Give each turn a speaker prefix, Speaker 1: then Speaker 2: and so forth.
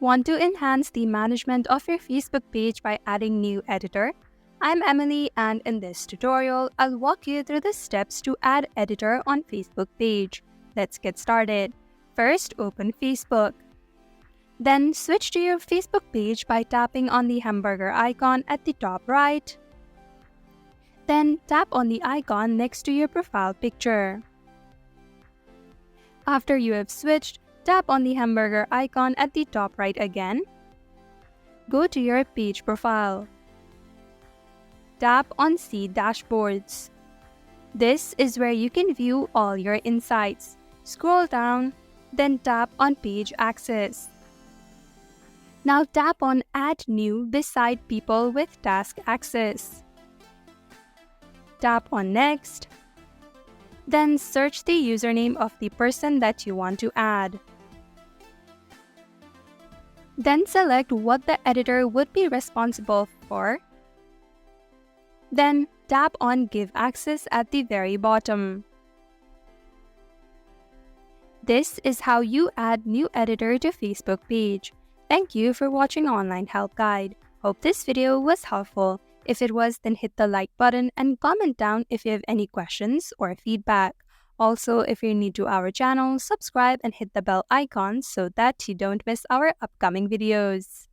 Speaker 1: Want to enhance the management of your Facebook page by adding new editor? I'm Emily, and in this tutorial, I'll walk you through the steps to add editor on Facebook page. Let's get started. First, open Facebook. Then switch to your Facebook page by tapping on the hamburger icon at the top right. Then tap on the icon next to your profile picture. After you have switched, tap on the hamburger icon at the top right again. Go to your page profile. Tap on See Dashboards. This is where you can view all your insights. Scroll down, then tap on Page Access. Now tap on Add New beside People with Task Access. Tap on Next. Then search the username of the person that you want to add. Then select what the editor would be responsible for. Then tap on Give Access at the very bottom. This is how you add new editor to Facebook page. Thank you for watching Online Help Guide. Hope this video was helpful. If it was, then hit the like button and comment down if you have any questions or feedback. Also, if you're new to our channel, subscribe and hit the bell icon so that you don't miss our upcoming videos.